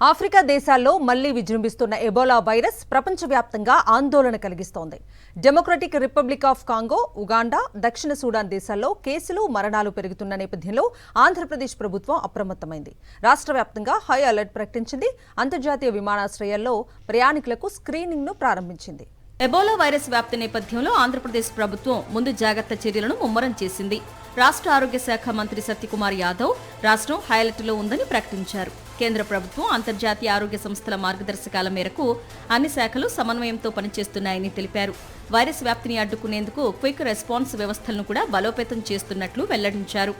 Africa దేశాల్లో మళ్లీ విజృంభిస్తున్న ఎబోలా వైరస్ ప్రపంచవ్యాప్తంగా ఆందోళన కలిగిస్తోంది. Democratic republic of Congo, Uganda, దక్షిణ సూడాన్ దేశాల్లో కేసులు, మరణాలు పెరుగుతున్న నేపథ్యంలో ఆంధ్రప్రదేశ్ ప్రభుత్వం అప్రమత్తమైంది. రాష్ట్ర వ్యాప్తంగా హై అలర్ట్ ప్రకటించింది. అంతర్జాతీయ విమానాశ్రయాల్లో ప్రయాణికులకు స్క్రీనింగ్ను ప్రారంభించింది. ఎబోలా వైరస్ వ్యాప్తి నేపథ్యంలో ఆంధ్రప్రదేశ్ ప్రభుత్వం ముందు జాగ్రత్త చర్యలను ముమ్మరం చేసింది. రాష్ట్ర ఆరోగ్య శాఖ మంత్రి సత్యకుమార్ యాదవ్ రాష్ట్రం హైలైట్లో ఉందని ప్రకటించారు. కేంద్ర ప్రభుత్వం, అంతర్జాతీయ ఆరోగ్య సంస్థల మార్గదర్శకాల మేరకు అన్ని శాఖలు సమన్వయంతో పనిచేస్తున్నాయని తెలిపారు. వైరస్ వ్యాప్తిని అడ్డుకునేందుకు క్విక్ రెస్పాన్స్ వ్యవస్థలను కూడా బలోపేతం చేస్తున్నట్లు వెల్లడించారు.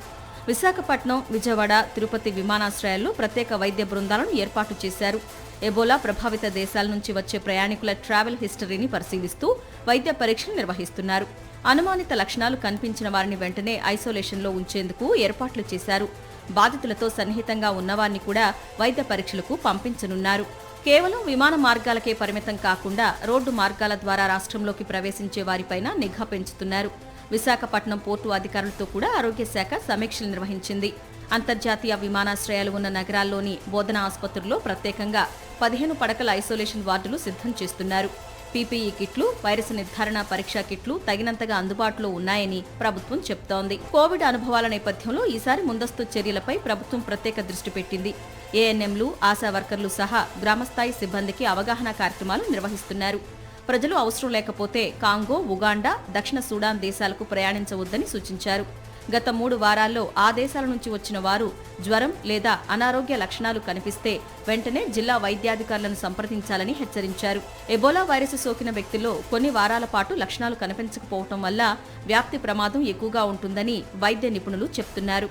విశాఖపట్నం, విజయవాడ, తిరుపతి విమానాశ్రయాల్లో ప్రత్యేక వైద్య బృందాలను ఏర్పాటు చేశారు. ఎబోలా ప్రభావిత దేశాల నుంచి వచ్చే ప్రయాణికుల ట్రావెల్ హిస్టరీని పరిశీలిస్తూ వైద్య పరీక్షలు నిర్వహిస్తున్నారు. అనుమానిత లక్షణాలు కనిపించిన వారిని వెంటనే ఐసోలేషన్లో ఉంచేందుకు ఏర్పాట్లు చేశారు. బాధితులతో సన్నిహితంగా ఉన్నవారిని కూడా వైద్య పరీక్షలకు పంపించనున్నారు. కేవలం విమాన మార్గాలకే పరిమితం కాకుండా రోడ్డు మార్గాల ద్వారా రాష్ట్రంలోకి ప్రవేశించే వారిపైన నిఘా పెంచుతున్నారు. విశాఖపట్నం పోర్టు అధికారులతో కూడా ఆరోగ్య శాఖ సమీక్షలు నిర్వహించింది. అంతర్జాతీయ విమానాశ్రయాలు ఉన్న నగరాల్లోని బోధనా ఆసుపత్రుల్లో ప్రత్యేకంగా 15 పడకల ఐసోలేషన్ వార్డులు సిద్ధం చేస్తున్నారు. పీపీఈ కిట్లు, వైరస్ నిర్ధారణ పరీక్షా కిట్లు తగినంతగా అందుబాటులో ఉన్నాయని ప్రభుత్వం చెప్తోంది. కోవిడ్ అనుభవాల నేపథ్యంలో ఈసారి ముందస్తు చర్యలపై ప్రభుత్వం ప్రత్యేక దృష్టి పెట్టింది. ఏఎన్ఎంలు, ఆశా వర్కర్లు సహా గ్రామస్థాయి సిబ్బందికి అవగాహన కార్యక్రమాలు నిర్వహిస్తున్నారు. ప్రజలు అవసరం లేకపోతే కాంగో, ఉగాండా, దక్షిణ సూడాన్ దేశాలకు ప్రయాణించవద్దని సూచించారు. గత 3 వారాల్లో ఆ దేశాల నుంచి వచ్చిన వారు జ్వరం లేదా అనారోగ్య లక్షణాలు కనిపిస్తే వెంటనే జిల్లా వైద్యాధికారులను సంప్రదించాలని హెచ్చరించారు. ఎబోలా వైరస్ సోకిన వ్యక్తుల్లో కొన్ని వారాల పాటు లక్షణాలు కనిపించకపోవడం వల్ల వ్యాప్తి ప్రమాదం ఎక్కువగా ఉంటుందని వైద్య నిపుణులు చెప్తున్నారు.